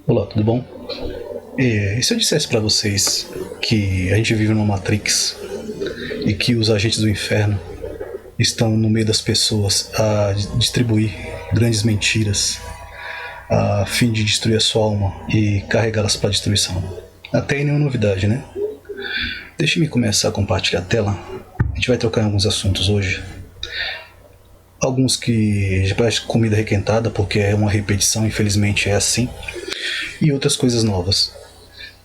Olá, tudo bom? E se eu dissesse pra vocês que a gente vive numa Matrix e que os agentes do inferno estão no meio das pessoas a distribuir grandes mentiras a fim de destruir a sua alma e carregá-las para a destruição? Até aí nenhuma novidade, né? Deixe-me começar a compartilhar a tela. A gente vai trocar em alguns assuntos hoje. Alguns que já parece comida requentada, porque é uma repetição, infelizmente é assim. E outras coisas novas.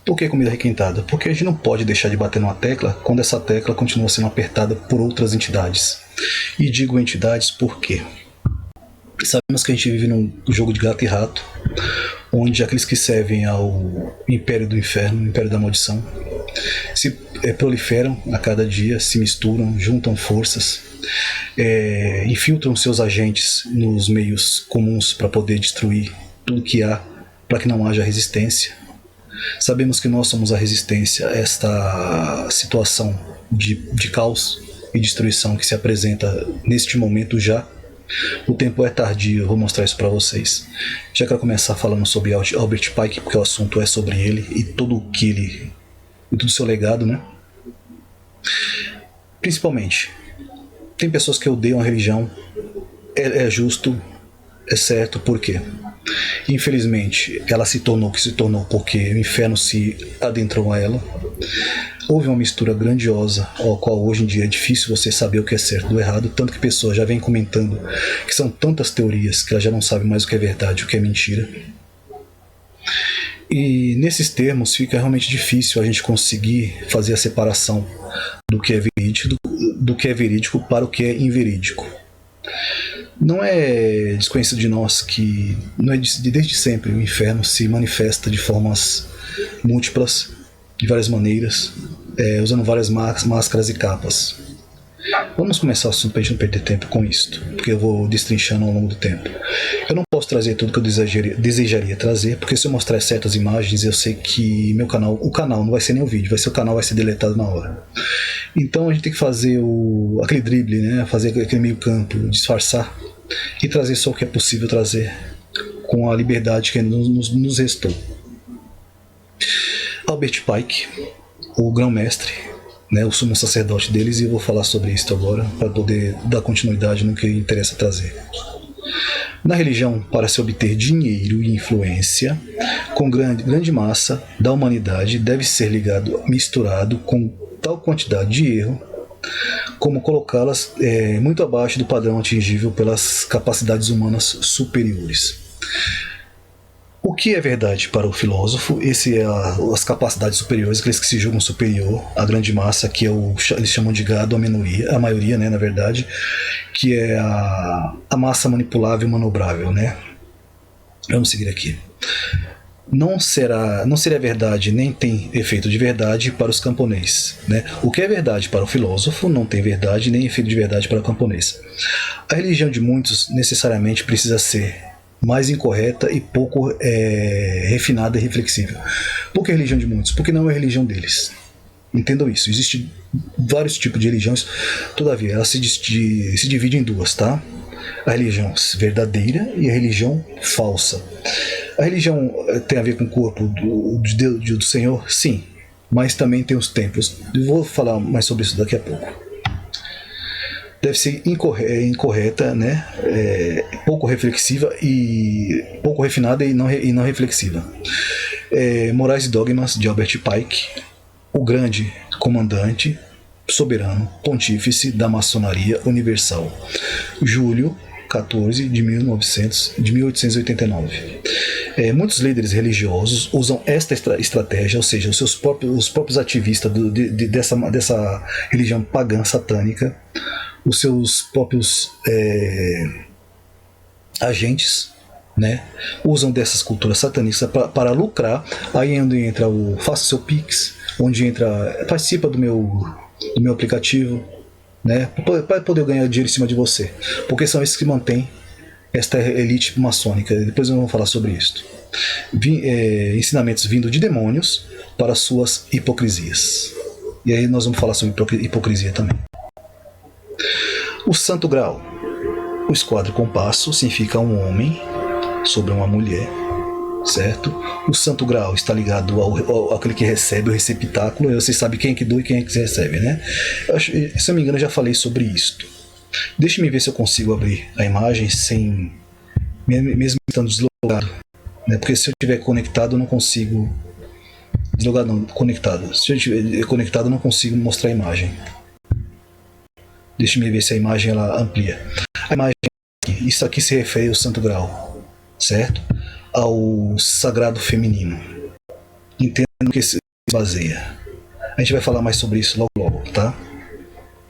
Por que comida requentada? Porque a gente não pode deixar de bater numa tecla quando essa tecla continua sendo apertada por outras entidades. E digo entidades porque sabemos que a gente vive num jogo de gato e rato, onde aqueles que servem ao Império do Inferno, Império da Maldição, se proliferam a cada dia, se misturam, juntam forças, infiltram seus agentes nos meios comuns para poder destruir tudo que há, para que não haja resistência. Sabemos que nós somos a resistência a esta situação de caos e destruição que se apresenta neste momento já. O tempo é tardio, eu vou mostrar isso para vocês. Já quero começar falando sobre Albert Pike, porque o assunto é sobre ele e todo o que ele e todo o seu legado, né? Principalmente, tem pessoas que odeiam a religião. É justo, é certo, por quê? Infelizmente, ela se tornou o que se tornou porque o inferno se adentrou a ela. Houve uma mistura grandiosa, ao qual hoje em dia é difícil você saber o que é certo do errado, tanto que pessoas já vêm comentando que são tantas teorias que elas já não sabem mais o que é verdade e o que é mentira. E nesses termos fica realmente difícil a gente conseguir fazer a separação do que é verídico para o que é inverídico. Não é desconhecido de nós que desde sempre o inferno se manifesta de formas múltiplas, de várias maneiras, usando várias máscaras e capas. Vamos começar o assunto para a gente não perder tempo com isto, porque eu vou destrinchando ao longo do tempo. Eu não posso trazer tudo que eu desejaria trazer, porque se eu mostrar certas imagens, eu sei que o canal não vai ser nem o vídeo, o canal vai ser deletado na hora. Então a gente tem que fazer aquele drible, né? Fazer aquele meio campo, disfarçar e trazer só o que é possível trazer com a liberdade que nos restou. Albert Pike, o grão-mestre, né, o sumo sacerdote deles, e eu vou falar sobre isso agora para poder dar continuidade no que interessa trazer. Na religião, para se obter dinheiro e influência, com grande massa da humanidade deve ser misturado com tal quantidade de erro, como colocá-las muito abaixo do padrão atingível pelas capacidades humanas superiores. O que é verdade para o filósofo? As capacidades superiores, aqueles que se julgam superior à grande massa, que eles chamam de gado, a maioria, né, na verdade, que é a massa manipulável e manobrável, né? Vamos seguir aqui. Não seria verdade, nem tem efeito de verdade para os camponeses, né? O que é verdade para o filósofo não tem verdade nem efeito de verdade para o camponês. A religião de muitos necessariamente precisa ser mais incorreta e pouco refinada e reflexiva. Por que a religião de muitos? Porque não é a religião deles. Entendam isso. Existem vários tipos de religiões, todavia ela se divide em duas, tá? A religião verdadeira e a religião falsa. A religião tem a ver com o corpo do Senhor? Sim, mas também tem os templos. Eu vou falar mais sobre isso daqui a pouco. Deve ser incorreta, né? Pouco reflexiva e pouco refinada e não reflexiva. Morais e Dogmas, de Albert Pike, o grande comandante, soberano, pontífice da maçonaria universal. Julho 14 de 1889. Muitos líderes religiosos usam esta estratégia, ou seja, os próprios ativistas dessa religião pagã satânica, os seus próprios agentes, né, usam dessas culturas satanistas para lucrar. Aí onde entra faça seu Pix, onde entra participa do meu aplicativo, né, para poder ganhar dinheiro em cima de você, porque são esses que mantêm esta elite maçônica. Depois nós vamos falar sobre isso. Ensinamentos vindo de demônios para suas hipocrisias. E aí nós vamos falar sobre hipocrisia também. O Santo Graal. O esquadro compasso significa um homem sobre uma mulher, certo? O Santo Graal está ligado àquele que recebe o receptáculo, e você sabe quem é que doa e quem é que recebe, né? Se eu não me engano, eu já falei sobre isto. Deixe-me ver se eu consigo abrir a imagem sem, mesmo estando deslogado, né? Porque se eu estiver conectado, eu não consigo. Deslogado não, conectado. Se eu estiver conectado, eu não consigo mostrar a imagem. Deixe-me ver se a imagem ela amplia. A imagem aqui, isso aqui se refere ao Santo Graal, certo? Ao sagrado feminino. Entendo que se baseia. A gente vai falar mais sobre isso logo logo, tá?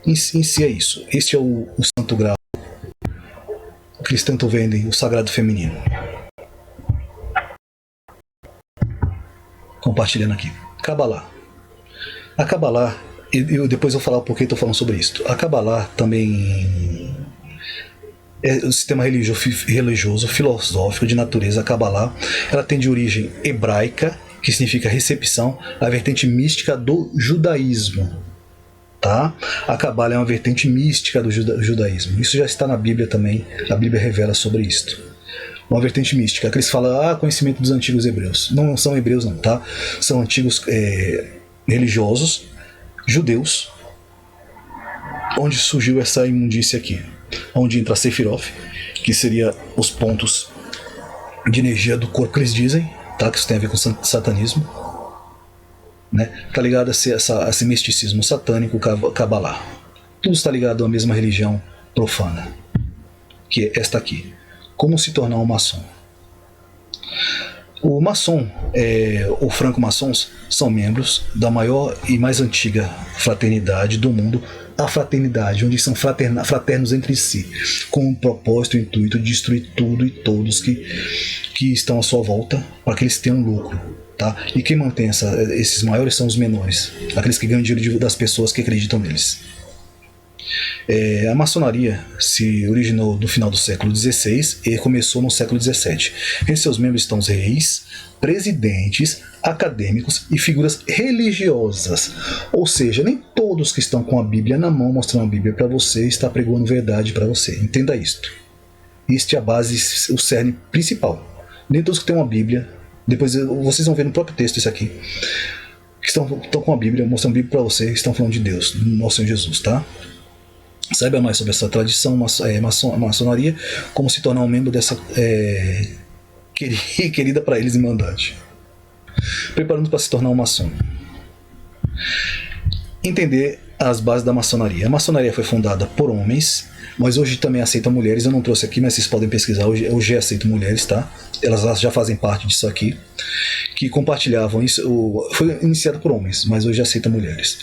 Em si é isso. Este é o Santo Graal que eles tanto vendem, o sagrado feminino. Compartilhando aqui. Kabbalah. A Kabbalah, depois eu vou falar o porquê estou falando sobre isso. A Kabbalah também é um sistema religioso, filosófico de natureza. A Kabbalah, ela tem de origem hebraica, que significa recepção, a vertente mística do judaísmo. Tá? A Kabbalah é uma vertente mística do judaísmo. Isso já está na Bíblia também. A Bíblia revela sobre isto. Uma vertente mística. Que eles falam, conhecimento dos antigos hebreus. Não são hebreus não, tá? São antigos religiosos, judeus, onde surgiu essa imundícia aqui. Onde entra a Sephiroth, que seria os pontos de energia do corpo que eles dizem, tá? Que isso tem a ver com satanismo. Né? Tá ligado a esse misticismo satânico, Kabbalah. Tudo está ligado à mesma religião profana, que é esta aqui. Como se tornar um maçom? O maçom, ou franco-maçons, são membros da maior e mais antiga fraternidade do mundo, a fraternidade, onde são fraternos entre si, com o propósito e o intuito de destruir tudo e todos que estão à sua volta, para que eles tenham lucro. Tá? E quem mantém esses maiores são os menores, aqueles que ganham dinheiro das pessoas que acreditam neles. A maçonaria se originou no final do século XVI e começou no século XVII. Entre seus membros estão os reis, presidentes, acadêmicos e figuras religiosas. Ou seja, nem todos que estão com a Bíblia na mão, mostrando a Bíblia para você, está pregando verdade para você. Entenda isto. Este é a base, o cerne principal. Nem todos que têm uma Bíblia, depois vocês vão ver no próprio texto isso aqui, que estão com a Bíblia, mostrando a Bíblia para você, estão falando de Deus, do nosso Senhor Jesus, tá? Saiba mais sobre essa tradição, maçonaria, como se tornar um membro dessa querida para eles irmandade. Preparando para se tornar um maçom. Entender as bases da maçonaria. A maçonaria foi fundada por homens, mas hoje também aceita mulheres. Eu não trouxe aqui, mas vocês podem pesquisar. Hoje aceito mulheres, tá? Elas já fazem parte disso aqui, que compartilhavam isso. Foi iniciado por homens, mas hoje aceita mulheres.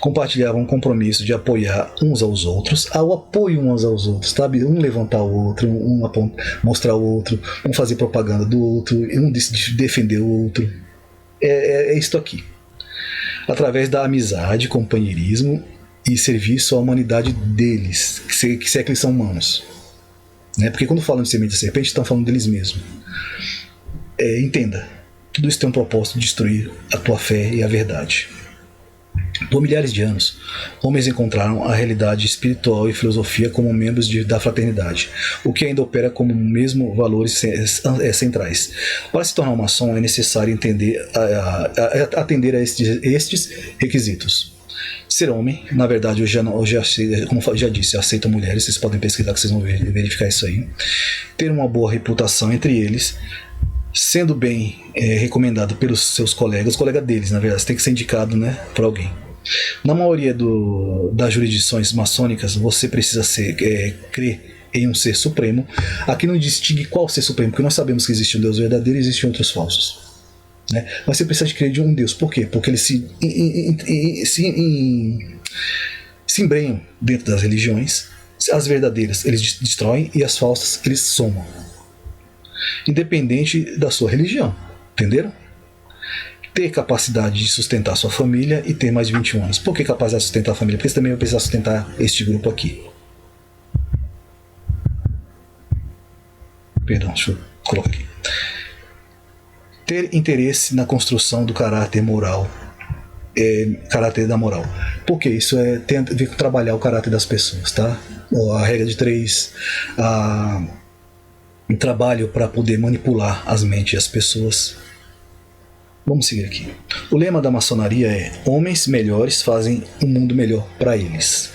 Compartilhavam um compromisso de apoiar uns aos outros, ao apoio uns aos outros, sabe? Um levantar o outro, um mostrar o outro, um fazer propaganda do outro, um defender o outro. É isto aqui. Através da amizade, companheirismo e serviço à humanidade deles, que se é que eles são humanos. Né? Porque quando falam de semente de serpente, estão falando deles mesmos. Entenda, tudo isso tem um propósito de destruir a tua fé e a verdade. Por milhares de anos, homens encontraram a realidade espiritual e filosofia como membros da fraternidade, o que ainda opera como mesmo valores centrais. Para se tornar um maçom é necessário atender a estes requisitos. Ser homem, na verdade, como já disse, aceito mulheres, vocês podem pesquisar que vocês vão verificar isso aí. Ter uma boa reputação entre eles, sendo bem recomendado pelos seus colegas deles, na verdade, você tem que ser indicado, né, por alguém. Na maioria das jurisdições maçônicas, você precisa crer em um ser supremo. Aqui não distingue qual ser supremo, porque nós sabemos que existe um Deus verdadeiro e existem outros falsos. Né? Mas você precisa de crer de um Deus. Por quê? Porque eles se embrenham dentro das religiões. As verdadeiras eles destroem e as falsas eles somam. Independente da sua religião. Entenderam? Ter capacidade de sustentar sua família e ter mais de 21 anos. Por que capacidade de sustentar a família? Porque você também vai precisar sustentar este grupo aqui. Perdão, deixa eu colocar aqui. Ter interesse na construção do caráter moral. Caráter da moral. Porque isso tem a ver com trabalhar o caráter das pessoas, tá? A regra de 3, um trabalho para poder manipular as mentes das pessoas. Vamos seguir aqui. O lema da maçonaria é: homens melhores fazem um mundo melhor para eles.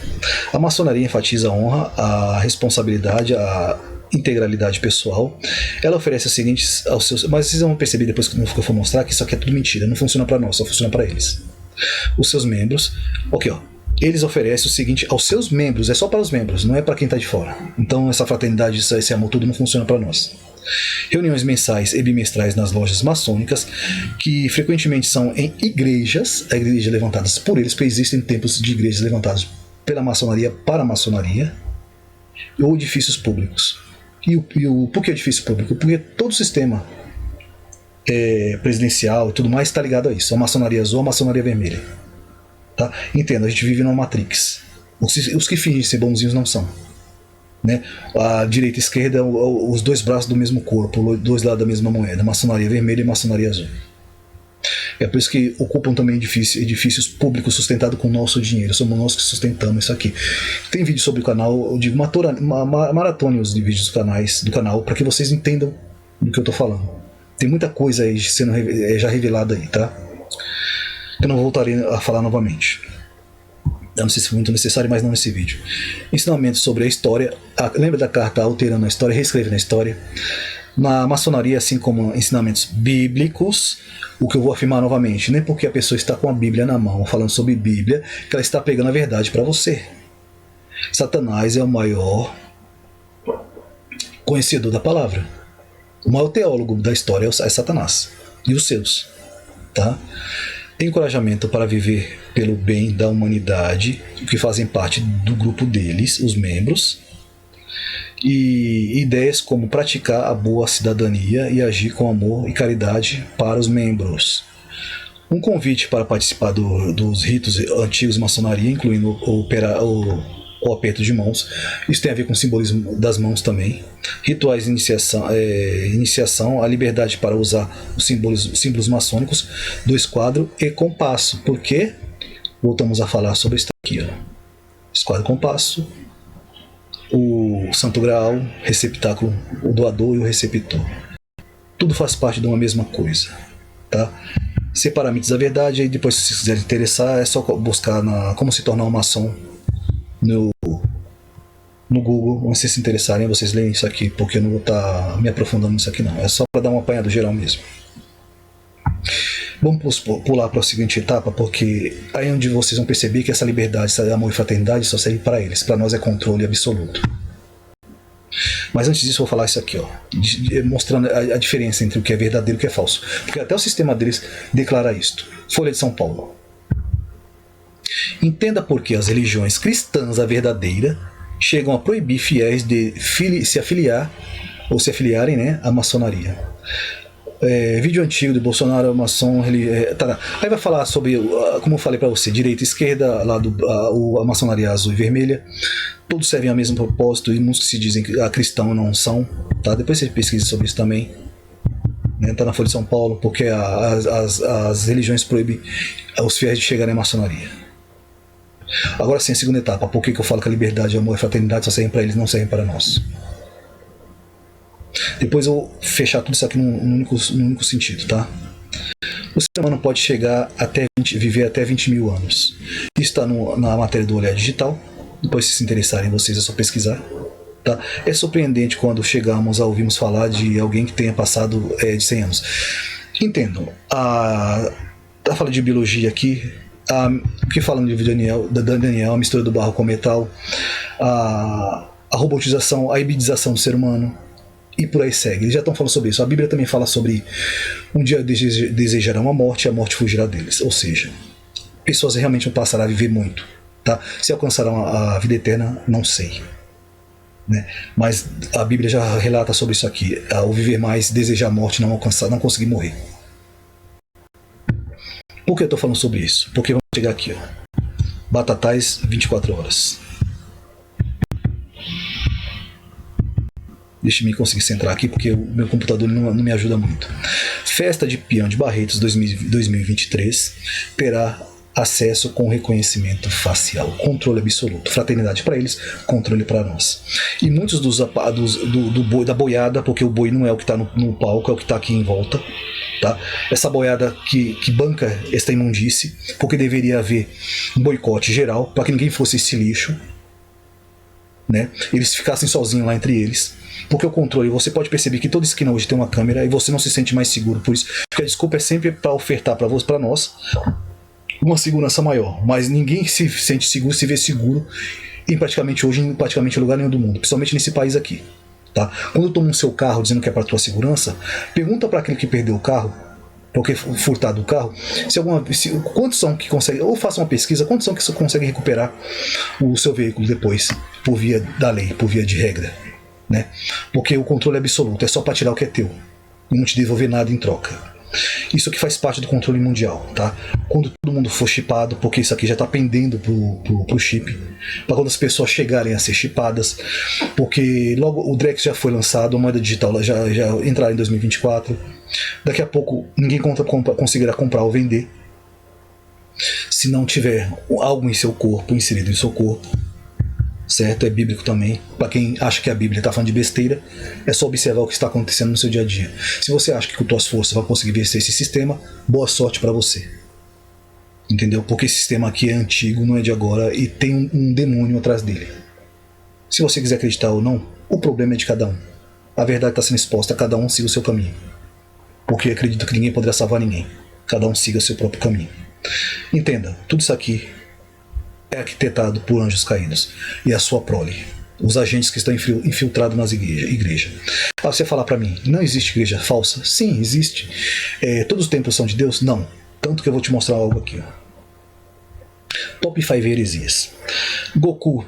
A maçonaria enfatiza a honra, a responsabilidade, a integralidade pessoal. Ela oferece os seguintes aos seus... Mas vocês vão perceber depois que eu for mostrar que isso aqui é tudo mentira. Não funciona para nós, só funciona para eles. Os seus membros... Ok, ó. Eles oferecem o seguinte aos seus membros. É só para os membros, não é para quem está de fora. Então essa fraternidade, esse amor tudo não funciona para nós. Reuniões mensais e bimestrais nas lojas maçônicas, que frequentemente são em igrejas levantadas por eles, porque existem templos de igrejas levantadas pela maçonaria para a maçonaria, ou edifícios públicos. Por que edifício público? Porque todo o sistema presidencial e tudo mais está ligado a isso. A maçonaria azul, a maçonaria vermelha. Tá? Entenda, a gente vive numa Matrix. Os que fingem ser bonzinhos não são. Né? A direita e a esquerda, os dois braços do mesmo corpo, dois lados da mesma moeda, maçonaria vermelha e maçonaria azul. É por isso que ocupam também edifícios públicos sustentados com o nosso dinheiro. Somos nós que sustentamos isso aqui. Tem vídeo sobre o canal, eu digo, maratone os vídeos do canal para que vocês entendam do que eu estou falando. Tem muita coisa aí sendo já revelada aí, tá? Eu não voltarei a falar novamente. Eu não sei se foi muito necessário, mas não nesse vídeo. Ensinamentos sobre a história. Lembra da carta Alterando a História, Reescrevendo a História? Na maçonaria, assim como ensinamentos bíblicos, o que eu vou afirmar novamente, nem porque a pessoa está com a Bíblia na mão, falando sobre Bíblia, que ela está pregando a verdade para você. Satanás é o maior conhecedor da palavra. O maior teólogo da história é Satanás. E os seus. Tá? Encorajamento para viver pelo bem da humanidade, que fazem parte do grupo deles, os membros, e ideias como praticar a boa cidadania e agir com amor e caridade para os membros. Um convite para participar dos ritos antigos de maçonaria, incluindo o aperto de mãos. Isso tem a ver com o simbolismo das mãos também. Rituais de iniciação, a liberdade para usar os símbolos maçônicos do esquadro e compasso. Porque voltamos a falar sobre isso aqui, ó. Esquadro e compasso, o Santo Graal, receptáculo, o doador e o receptor. Tudo faz parte de uma mesma coisa, tá? Separar mitos da verdade, e depois, se quiser interessar, é só buscar como se tornar um maçom no Google. Onde vocês se interessarem, vocês leem isso aqui, porque eu não vou estar me aprofundando nisso aqui não. É só para dar um apanhado geral mesmo. Vamos pular para a seguinte etapa, porque aí é onde vocês vão perceber que essa liberdade, esse amor e fraternidade só serve para eles. Para nós é controle absoluto. Mas antes disso eu vou falar isso aqui, ó, mostrando a diferença entre o que é verdadeiro e o que é falso. Porque até o sistema deles declara isto. Folha de São Paulo. Entenda por que as religiões cristãs, a verdadeira, chegam a proibir fiéis de se afiliar ou se afiliarem, né, à maçonaria. Vídeo antigo de Bolsonaro, maçom, tá. Aí vai falar sobre, como eu falei para você, direita e esquerda, a maçonaria azul e vermelha. Todos servem ao mesmo propósito e muitos que se dizem cristãos não são. Tá? Depois você pesquisa sobre isso também. Está na Folha de São Paulo, porque as religiões proíbem os fiéis de chegarem à maçonaria. Agora sim, a segunda etapa. Por que eu falo que a liberdade, amor e fraternidade só servem para eles, não servem para nós? Depois eu vou fechar tudo isso aqui num único sentido, tá? O ser humano pode viver até 20 mil anos. Isso está na matéria do Olhar Digital. Depois, se interessarem vocês, é só pesquisar. Tá? É surpreendente quando chegamos a ouvirmos falar de alguém que tenha passado de 100 anos. Entendo. Tá falando de biologia aqui. Que falando de Daniel, a mistura do barro com metal, a robotização, a hibridização do ser humano, e por aí segue. Eles já estão falando sobre isso. A Bíblia também fala sobre um dia desejarão a morte e a morte fugirá deles. Ou seja, pessoas realmente vão passar a viver muito. Tá? Se alcançarão a vida eterna, não sei. Né? Mas a Bíblia já relata sobre isso aqui. O viver mais, desejar a morte, não conseguir morrer. Por que eu estou falando sobre isso? Porque vamos chegar aqui, ó. Batatais 24 horas. Deixa eu conseguir centrar aqui, porque o meu computador não me ajuda muito. Festa de Peão de Barretos 2023 terá acesso com reconhecimento facial, controle absoluto, fraternidade para eles, controle para nós. E muitos da boiada, porque o boi não é o que está no palco, é o que está aqui em volta, tá? Essa boiada que banca esta imundice, porque deveria haver um boicote geral para que ninguém fosse esse lixo, né? Eles ficassem sozinhos lá entre eles. Porque o controle, você pode perceber que toda esquina hoje tem uma câmera e você não se sente mais seguro por isso. Porque a desculpa é sempre para ofertar para nós uma segurança maior. Mas ninguém se sente seguro, se vê seguro em praticamente lugar nenhum do mundo, principalmente nesse país aqui. Tá? Quando toma um seu carro dizendo que é para tua segurança, pergunta para aquele que perdeu o carro, porque furtado o carro, quantos são que conseguem, ou faça uma pesquisa, quantos são que conseguem recuperar o seu veículo depois, por via da lei, por via de regra. Né? Porque o controle é absoluto, é só para tirar o que é teu e não te devolver nada em troca. Isso aqui faz parte do controle mundial, tá? Quando todo mundo for chipado, porque isso aqui já está pendendo pro chip, para quando as pessoas chegarem a ser chipadas, porque logo o Drex já foi lançado, a moeda digital já entrará em 2024. Daqui a pouco ninguém conseguirá comprar ou vender se não tiver algo em seu corpo, inserido em seu corpo. Certo? É bíblico também. Para quem acha que a Bíblia está falando de besteira, é só observar o que está acontecendo no seu dia a dia. Se você acha que com tuas forças vai conseguir vencer esse sistema, boa sorte para você. Entendeu? Porque esse sistema aqui é antigo, não é de agora, e tem um demônio atrás dele. Se você quiser acreditar ou não, o problema é de cada um. A verdade está sendo exposta, cada um siga o seu caminho. Porque eu acredito que ninguém poderá salvar ninguém. Cada um siga o seu próprio caminho. Entenda, tudo isso aqui é arquitetado por anjos caídos e a sua prole, os agentes que estão infiltrados nas igrejas. Você falar para mim, não existe igreja falsa? Sim, existe. Todos os templos são de Deus? Não. Tanto que eu vou te mostrar algo aqui. Top 5 heresias. Goku,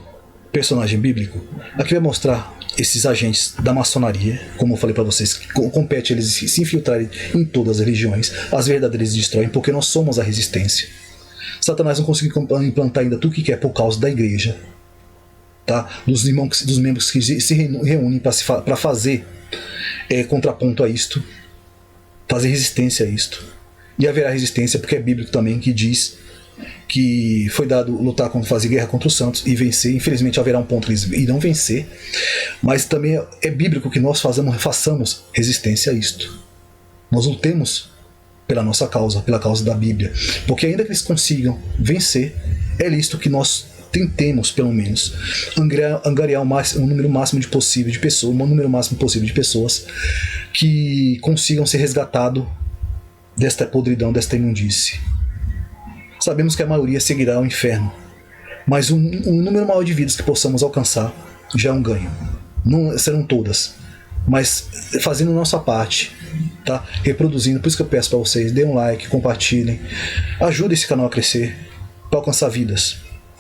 personagem bíblico, aqui vai mostrar esses agentes da maçonaria, como eu falei para vocês, que compete eles se infiltrarem em todas as religiões. As verdadeiras destroem, porque nós somos a resistência. Satanás não conseguiu implantar ainda tudo o que quer por causa da igreja, tá? Dos membros que se reúnem para fazer contraponto a isto, fazer resistência a isto. E haverá resistência porque é bíblico também que diz que foi dado lutar contra, fazer guerra contra os santos e vencer. Infelizmente haverá um ponto que eles irão vencer, mas também é bíblico que nós façamos resistência a isto. Nós lutemos pela nossa causa, pela causa da Bíblia. Porque ainda que eles consigam vencer, é lícito que nós tentemos, pelo menos, angariar um número máximo possível de pessoas que consigam ser resgatados desta podridão, desta imundície. Sabemos que a maioria seguirá ao inferno, mas um número maior de vidas que possamos alcançar já é um ganho. Não serão todas, mas fazendo nossa parte, tá? Reproduzindo. Por isso que eu peço para vocês, dêem um like, compartilhem, ajude esse canal a crescer para alcançar vidas.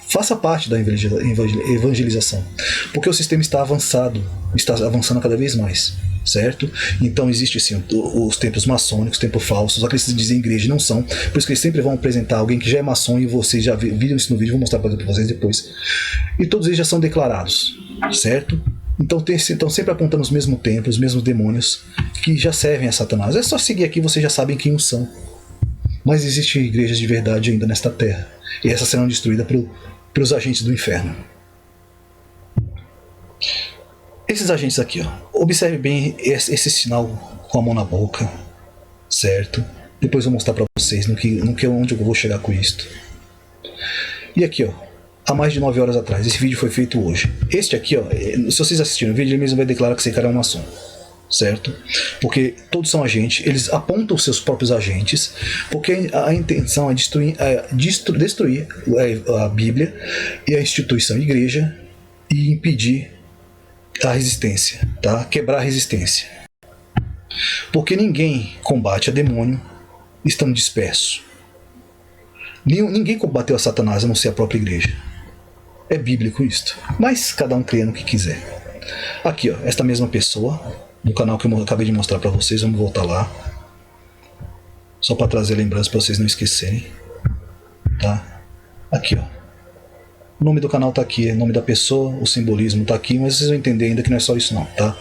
Faça parte da evangelização, porque o sistema está avançando cada vez mais, certo? Então existe sim os templos maçônicos, templos falsos, aqueles que dizem igreja não são, por isso que eles sempre vão apresentar alguém que já é maçom, e vocês já viram isso no vídeo, vou mostrar para vocês depois. E todos eles já são declarados, certo? Então estão sempre apontando os mesmos templos, os mesmos demônios que já servem a Satanás. É só seguir aqui, vocês já sabem quem os são. Mas existem igrejas de verdade ainda nesta terra, e essas serão destruídas pelos agentes do inferno. Esses agentes aqui, ó, observe bem esse sinal com a mão na boca, certo? Depois eu vou mostrar para vocês onde eu vou chegar com isto. E aqui, ó, há mais de 9 horas atrás, esse vídeo foi feito hoje. Este aqui, ó, se vocês assistiram o vídeo, ele mesmo vai declarar que esse cara é um maçom, certo? Porque todos são agentes, eles apontam os seus próprios agentes, porque a intenção é destruir a Bíblia e a instituição igreja e impedir a resistência, tá? Quebrar a resistência. Porque ninguém combate a demônio estando disperso. Ninguém combateu a Satanás a não ser a própria igreja. É bíblico isto. Mas cada um crê no que quiser. Aqui, ó, esta mesma pessoa, no canal que eu acabei de mostrar para vocês, vamos voltar lá. Só para trazer lembranças para vocês não esquecerem. Tá? Aqui, ó. O nome do canal tá aqui, o nome da pessoa, o simbolismo tá aqui, mas vocês vão entender ainda que não é só isso não, tá?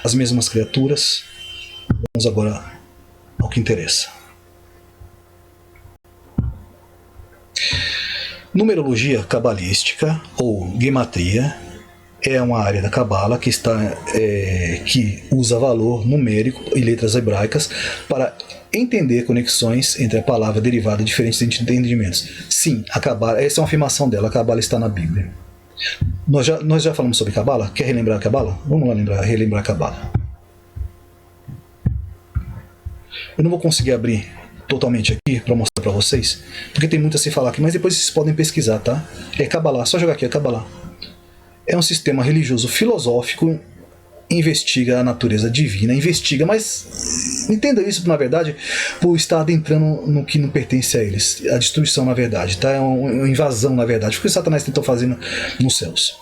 As mesmas criaturas. Vamos agora ao que interessa. Numerologia cabalística ou gematria é uma área da cabala que usa valor numérico e letras hebraicas para entender conexões entre a palavra derivada de diferentes entendimentos. Sim, a cabala, essa é uma afirmação dela, a cabala está na Bíblia. Nós já falamos sobre cabala? Quer relembrar a cabala? Vamos lá relembrar a cabala. Eu não vou conseguir abrir totalmente aqui para mostrar para vocês, porque tem muito a se falar aqui, mas depois vocês podem pesquisar, tá? É Kabbalah, só jogar aqui, é Kabbalah. É um sistema religioso filosófico, investiga a natureza divina, mas entenda isso, na verdade, por estar adentrando no que não pertence a eles, a destruição, na verdade, tá? É uma invasão, na verdade, porque Satanás tentou fazer nos céus.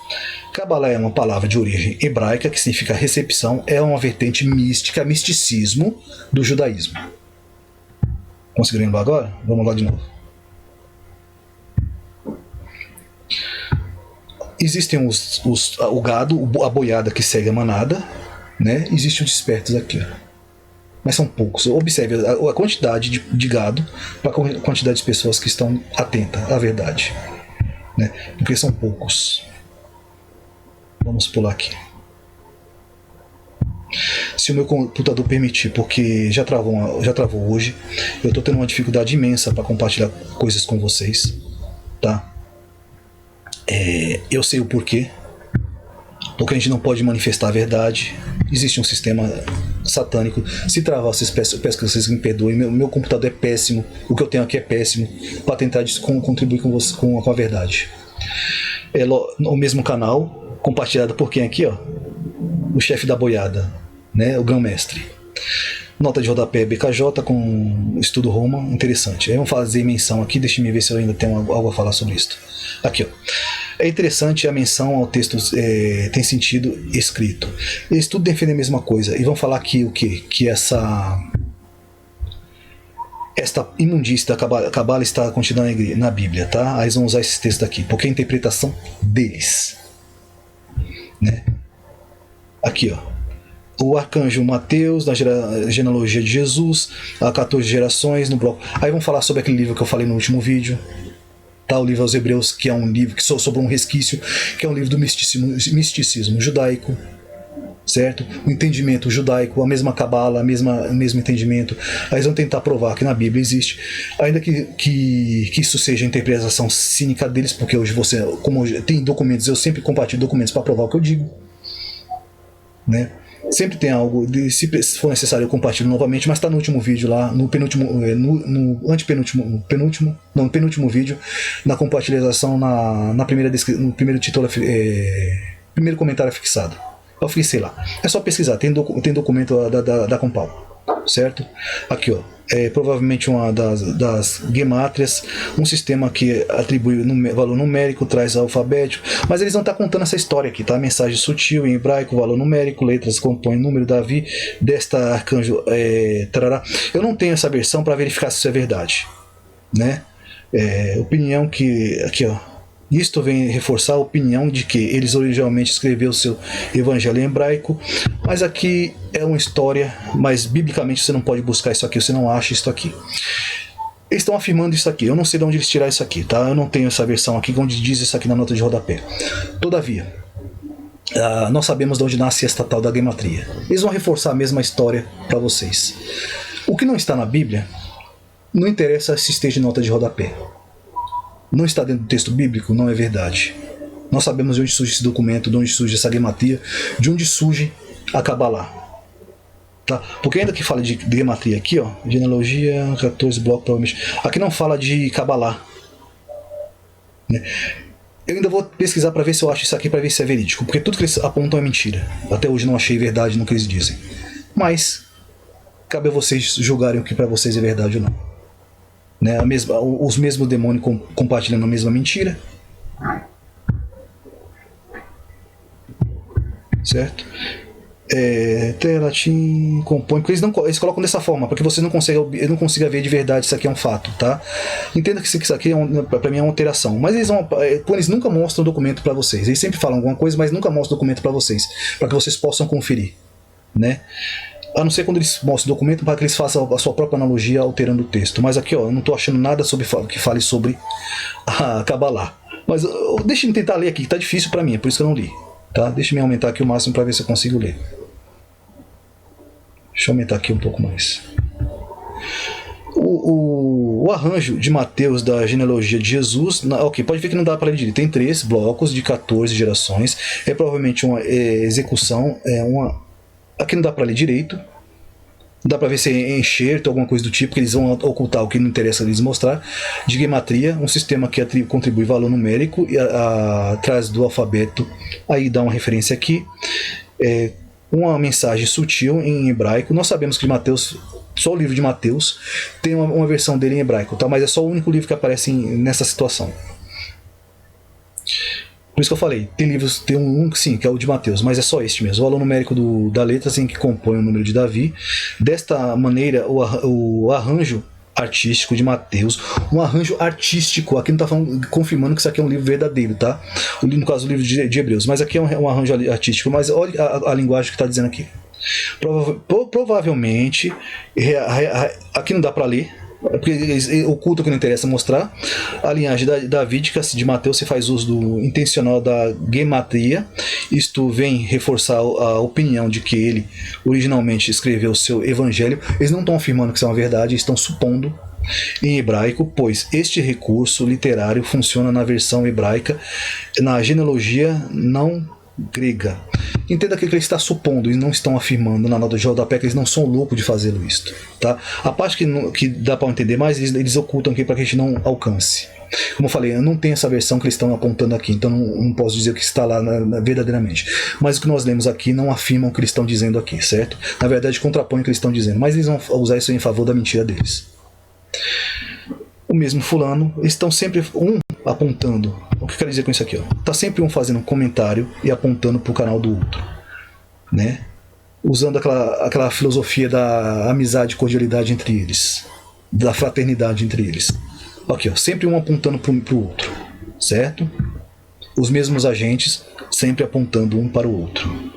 Kabbalah é uma palavra de origem hebraica que significa recepção, é uma vertente mística, misticismo do judaísmo. Conseguiram lembrar agora? Vamos lá de novo. Existem o gado, a boiada que segue a manada, né? Existem os despertos aqui, ó. Mas são poucos. Observe a quantidade de gado para a quantidade de pessoas que estão atentas à verdade, né? Porque são poucos. Vamos pular aqui. Se o meu computador permitir, porque já travou hoje, eu estou tendo uma dificuldade imensa para compartilhar coisas com vocês, tá? Eu sei o porquê, porque a gente não pode manifestar a verdade. Existe um sistema satânico. Se travar, eu peço que vocês me perdoem. Meu computador é péssimo, o que eu tenho aqui é péssimo, para tentar contribuir com a verdade. O mesmo canal, compartilhado por quem aqui, ó? O chefe da boiada, né? O grão-mestre. Nota de rodapé BKJ com estudo Roma, interessante. Aí vamos fazer menção aqui, deixa eu ver se eu ainda tenho algo a falar sobre isso. Aqui, ó. É interessante a menção ao texto, tem sentido escrito. Eles tudo defendem a mesma coisa. E vão falar aqui o quê? Que esta imundícia da cabala está contida na Bíblia, tá? Aí eles vão usar esses textos aqui, porque é a interpretação deles, né? Aqui, ó. O arcanjo Mateus, na genealogia de Jesus, há 14 gerações no bloco. Aí vamos falar sobre aquele livro que eu falei no último vídeo, tá? O livro aos Hebreus, que é um livro que sobre um resquício, que é um livro do misticismo judaico, certo? O entendimento judaico, a mesma cabala, o mesmo entendimento. Aí eles vão tentar provar que na Bíblia existe, ainda que isso seja a interpretação cínica deles, porque hoje como tem documentos, eu sempre compartilho documentos para provar o que eu digo, né? Sempre tem algo, se for necessário eu compartilho novamente, mas está no último vídeo lá, no penúltimo vídeo, na compartilhação, no primeiro título, primeiro comentário fixado. Eu fixei lá. É só pesquisar, tem documento da Compal, certo? Aqui, ó. Provavelmente uma das gemátrias, um sistema que atribui valor numérico, traz alfabético, mas eles não estão contando essa história aqui, tá? Mensagem sutil em hebraico, valor numérico, letras compõem número Davi, desta arcanjo, tarará. Eu não tenho essa versão para verificar se isso é verdade, né? Opinião que, aqui, ó. Isto vem reforçar a opinião de que eles originalmente escreveram o seu evangelho em hebraico, mas aqui é uma história, mas biblicamente você não pode buscar isso aqui, você não acha isso aqui. Eles estão afirmando isso aqui, eu não sei de onde eles tiraram isso aqui, tá? Eu não tenho essa versão aqui, onde diz isso aqui na nota de rodapé. Todavia, nós sabemos de onde nasce esta tal da gematria. Eles vão reforçar a mesma história para vocês. O que não está na Bíblia, não interessa se esteja em nota de rodapé. Não está dentro do texto bíblico, não é verdade. Nós sabemos de onde surge esse documento, de onde surge essa gematria, de onde surge a Kabbalah. Tá? Porque ainda que fala de gematria aqui, ó, genealogia, 14 blocos, provavelmente. Aqui não fala de Kabbalah, né? Eu ainda vou pesquisar para ver se eu acho isso aqui, para ver se é verídico, porque tudo que eles apontam é mentira. Até hoje não achei verdade no que eles dizem. Mas cabe a vocês julgarem o que para vocês é verdade ou não. Né, os mesmos demônios compartilhando a mesma mentira, certo? Latim compõe, porque eles colocam dessa forma, porque você não consiga ver de verdade se aqui é um fato, tá? Entenda que isso aqui para mim é uma alteração, mas eles nunca mostram o documento para vocês. Eles sempre falam alguma coisa, mas nunca mostram o documento para vocês, para que vocês possam conferir, né? A não ser quando eles mostram o documento para que eles façam a sua própria analogia alterando o texto. Mas aqui, ó, eu não estou achando nada que fale sobre a Kabbalah. Mas deixa eu tentar ler aqui, que tá difícil para mim, é por isso que eu não li. Tá? Deixa eu aumentar aqui o máximo para ver se eu consigo ler. Deixa eu aumentar aqui um pouco mais. O arranjo de Mateus da genealogia de Jesus, ok, pode ver que não dá para ler direito. Tem 3 blocos de 14 gerações. É provavelmente uma execução. Aqui não dá para ler direito. Não dá para ver se é enxerto, alguma coisa do tipo, que eles vão ocultar o que não interessa eles mostrar. De gematria, um sistema que contribui valor numérico e atrás do alfabeto. Aí dá uma referência aqui. Uma mensagem sutil em hebraico. Nós sabemos que Mateus, só o livro de Mateus tem uma versão dele em hebraico, tá? Mas é só o único livro que aparece nessa situação. Por isso que eu falei, tem livros, tem um sim, que é o de Mateus, mas é só este mesmo. O valor numérico da letra assim, que compõe o número de Davi. Desta maneira, o arranjo artístico de Mateus, um arranjo artístico, aqui não está confirmando que isso aqui é um livro verdadeiro, tá? No caso, o livro de Hebreus, mas aqui é um arranjo artístico, mas olha a linguagem que está dizendo aqui. Provavelmente, aqui não dá para ler, porque oculta o que não interessa mostrar. A linhagem davídica de Mateus se faz uso intencional da gematria. Isto vem reforçar a opinião de que ele originalmente escreveu o seu evangelho. Eles não estão afirmando que isso é uma verdade, estão supondo em hebraico, pois este recurso literário funciona na versão hebraica, na genealogia não grega. Entenda que ele está supondo e não estão afirmando na nota de rodapé, que eles não são loucos de fazê-lo isto, tá? A parte que dá para entender mais, eles ocultam aqui para que a gente não alcance. Como eu falei, eu não tenho essa versão que eles estão apontando aqui, então não posso dizer o que está lá verdadeiramente. Mas o que nós lemos aqui não afirma o que eles estão dizendo aqui, certo? Na verdade, contrapõe o que eles estão dizendo, mas eles vão usar isso em favor da mentira deles. O mesmo fulano, eles estão sempre apontando. O que eu quero dizer com isso aqui? Está sempre um fazendo um comentário e apontando para o canal do outro, né? Usando aquela filosofia da amizade e cordialidade entre eles, da fraternidade entre eles. Aqui, ó, sempre um apontando para o outro, certo? Os mesmos agentes sempre apontando um para o outro.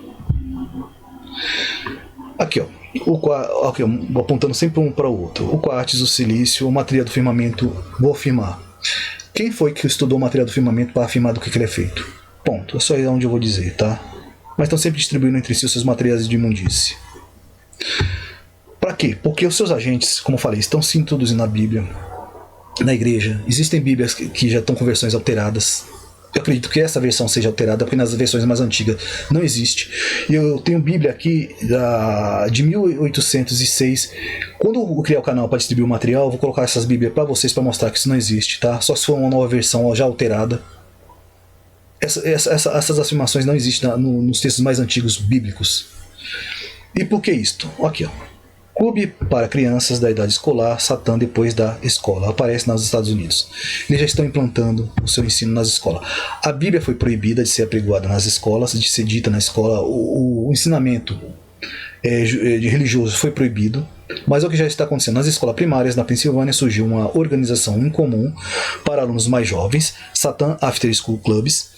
Aqui, ó. Apontando sempre um para o outro. O quartzo, o silício, o material do firmamento, vou afirmar. Quem foi que estudou o material do firmamento para afirmar do que ele é feito? Ponto. É só aí onde eu vou dizer, tá? Mas estão sempre distribuindo entre si os seus materiais de imundície. Para quê? Porque os seus agentes, como eu falei, estão se introduzindo na Bíblia, na igreja. Existem Bíblias que já estão com versões alteradas. Eu acredito que essa versão seja alterada, porque nas versões mais antigas não existe. E eu tenho Bíblia aqui de 1806. Quando eu criar o canal para distribuir o material, eu vou colocar essas Bíblias para vocês, para mostrar que isso não existe, tá? Só se for uma nova versão já alterada. Essas afirmações não existem nos textos mais antigos bíblicos. E por que isto? Aqui, ó. Clube para crianças da idade escolar, Satã depois da escola. Aparece nos Estados Unidos. Eles já estão implantando o seu ensino nas escolas. A Bíblia foi proibida de ser apregoada nas escolas, de ser dita na escola. O ensinamento religioso foi proibido. Mas é o que já está acontecendo. Nas escolas primárias, na Pensilvânia, surgiu uma organização em comum para alunos mais jovens, Satã After School Clubs.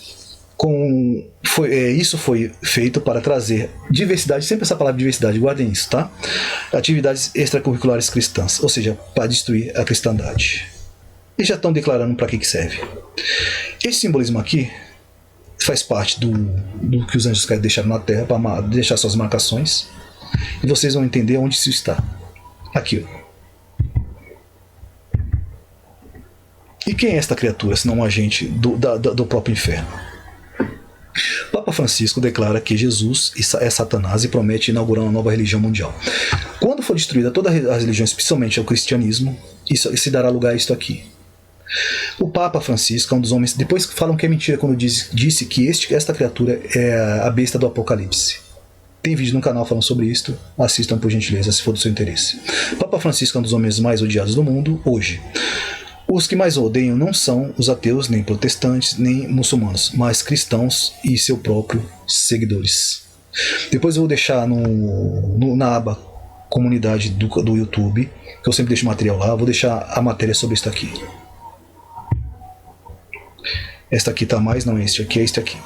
Isso foi feito para trazer diversidade, sempre essa palavra diversidade, guardem isso, tá? Atividades extracurriculares cristãs, ou seja, para destruir a cristandade. E já estão declarando para que serve. Esse simbolismo aqui faz parte do que os anjos querem deixar na terra, para deixar suas marcações, e vocês vão entender onde isso está. Aqui, ó. E quem é esta criatura, senão um agente do próprio inferno? Papa Francisco declara que Jesus é Satanás e promete inaugurar uma nova religião mundial. Quando for destruída toda a religião, especialmente o cristianismo, isso se dará lugar a isto aqui. O Papa Francisco é um dos homens, depois falam que é mentira quando disse que esta criatura é a besta do Apocalipse. Tem vídeo no canal falando sobre isto, assistam por gentileza se for do seu interesse. Papa Francisco é um dos homens mais odiados do mundo hoje. Os que mais odeiam não são os ateus, nem protestantes, nem muçulmanos, mas cristãos e seu próprio seguidores. Depois eu vou deixar na aba comunidade do YouTube, que eu sempre deixo material lá, vou deixar a matéria sobre isso aqui. Esta aqui tá mais, não é este aqui, é este aqui.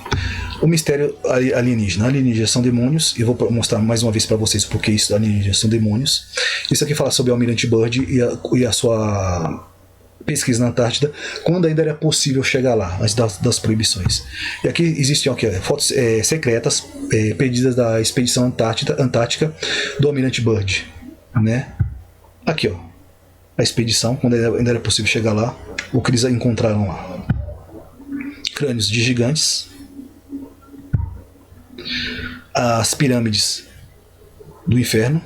O mistério alienígena. Alienígenas são demônios, e eu vou mostrar mais uma vez para vocês porque isso alienígenas são demônios. Isso aqui fala sobre o Almirante Byrd e a sua pesquisa na Antártida, quando ainda era possível chegar lá, antes das proibições. E aqui existiam fotos secretas perdidas da expedição antártica do Almirante Byrd, né? Aqui, ó, a expedição, quando ainda era possível chegar lá, o que eles encontraram lá. Crânios de gigantes, as pirâmides do inferno,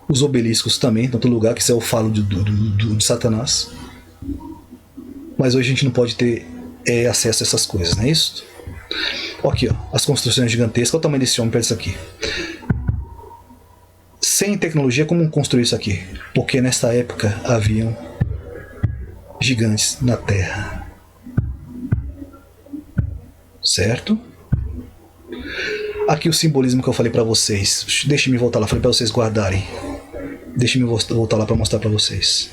os obeliscos também, em outro lugar, que isso é o falo de Satanás. Mas hoje a gente não pode ter acesso a essas coisas, não é isso? Aqui, ó, as construções gigantescas. Olha o tamanho desse homem perto disso aqui. Sem tecnologia, como construir isso aqui? Porque nesta época haviam gigantes na Terra. Certo? Aqui o simbolismo que eu falei para vocês. Deixe-me voltar lá, falei para vocês guardarem. Deixe-me voltar lá para mostrar para vocês.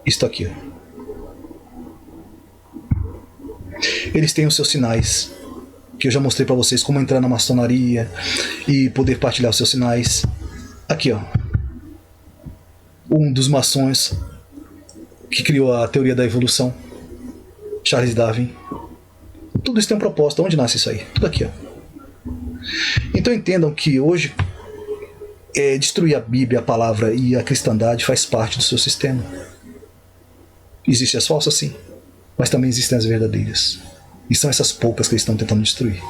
Isto aqui, ó. Eles têm os seus sinais, que eu já mostrei para vocês como entrar na maçonaria e poder partilhar os seus sinais. Aqui, ó. Um dos maçons que criou a teoria da evolução, Charles Darwin. Tudo isso tem um propósito. Onde nasce isso aí? Tudo aqui, ó. Então entendam que hoje destruir a Bíblia, a palavra e a cristandade faz parte do seu sistema. Existem as falsas, sim, mas também existem as verdadeiras. E são essas poucas que eles estão tentando destruir.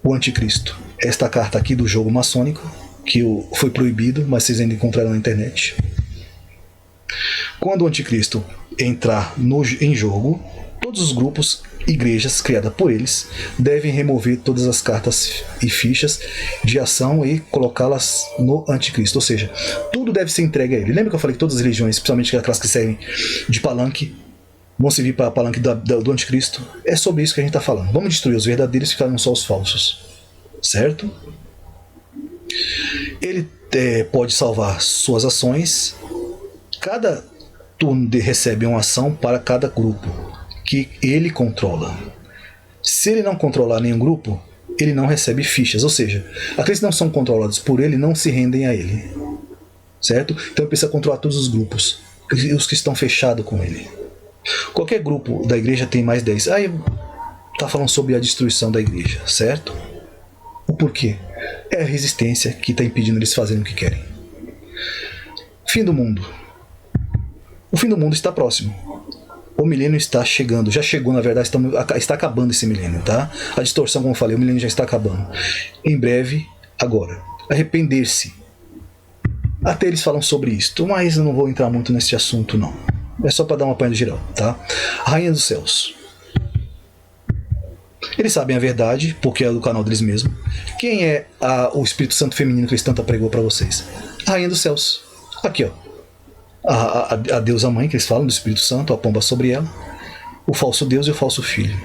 O anticristo. Esta carta aqui do jogo maçônico, que foi proibido, mas vocês ainda encontraram na internet. Quando o anticristo entrar em jogo, todos os grupos, igrejas criadas por eles, devem remover todas as cartas e fichas de ação e colocá-las no anticristo. Ou seja, tudo deve ser entregue a ele. Lembra que eu falei que todas as religiões, principalmente aquelas que servem de palanque, vão servir para palanque do anticristo? É sobre isso que a gente está falando. Vamos destruir os verdadeiros e ficarem só os falsos. Certo? Ele pode salvar suas ações. Cada turno recebe uma ação para cada grupo que ele controla. Se ele não controlar nenhum grupo, ele não recebe fichas. Ou seja, aqueles que não são controlados por ele não se rendem a ele. Certo? Então ele precisa controlar todos os grupos, os que estão fechados com ele. Qualquer grupo da igreja tem mais 10. Aí está falando sobre a destruição da igreja, certo? O porquê? É a resistência que está impedindo eles fazerem o que querem. Fim do mundo. O fim do mundo está próximo. O milênio está chegando. Já chegou, na verdade, está acabando esse milênio, tá? A distorção, como eu falei, o milênio já está acabando. Em breve, agora. Arrepender-se. Até eles falam sobre isto, mas eu não vou entrar muito nesse assunto, não. É só para dar uma apanhada geral, tá? Rainha dos Céus. Eles sabem a verdade, porque é do canal deles mesmo. Quem é o Espírito Santo feminino que eles tanto pregou para vocês? A Rainha dos Céus. Aqui, ó. A deusa mãe, que eles falam, do Espírito Santo, a pomba sobre ela. O falso Deus e o falso filho.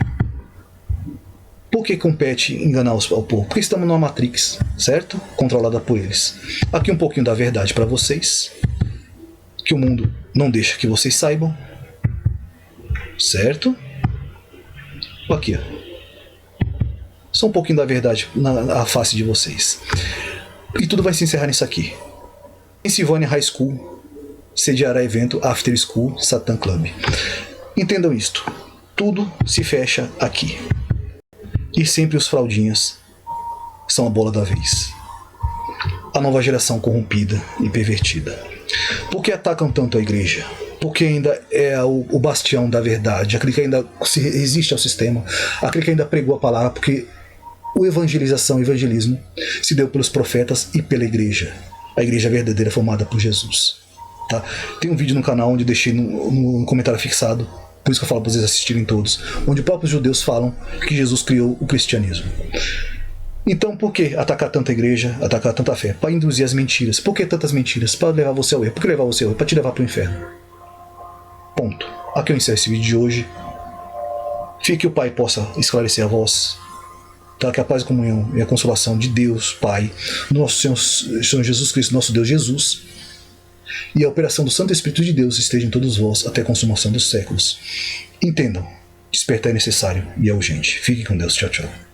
Por que compete enganar o povo? Porque estamos numa Matrix, certo? Controlada por eles. Aqui um pouquinho da verdade para vocês, que o mundo não deixa que vocês saibam, certo? Aqui, ó. Só um pouquinho da verdade na face de vocês. E tudo vai se encerrar nisso aqui. Pennsylvania High School sediará evento After School Satan Club. Entendam isto. Tudo se fecha aqui. E sempre os fraldinhas são a bola da vez. A nova geração corrompida e pervertida. Por que atacam tanto a igreja? Porque ainda é o bastião da verdade, aquele que ainda se resiste ao sistema, aquele que ainda pregou a palavra, porque o evangelismo se deu pelos profetas e pela igreja. A igreja verdadeira formada por Jesus. Tá? Tem um vídeo no canal onde eu deixei no comentário fixado, por isso que eu falo para vocês assistirem todos, onde os próprios judeus falam que Jesus criou o cristianismo. Então, por que atacar tanta igreja, atacar tanta fé? Para induzir as mentiras. Por que tantas mentiras? Para levar você ao erro. Por que levar você ao erro? Para te levar para o inferno. Ponto. Aqui eu encerro esse vídeo de hoje. Fique que o Pai possa esclarecer a voz Tá? Que a paz, a comunhão e a consolação de Deus, Pai, nosso Senhor Jesus Cristo, nosso Deus Jesus, e a operação do Santo Espírito de Deus esteja em todos vós até a consumação dos séculos. Entendam, despertar é necessário e é urgente. Fique com Deus. Tchau, tchau.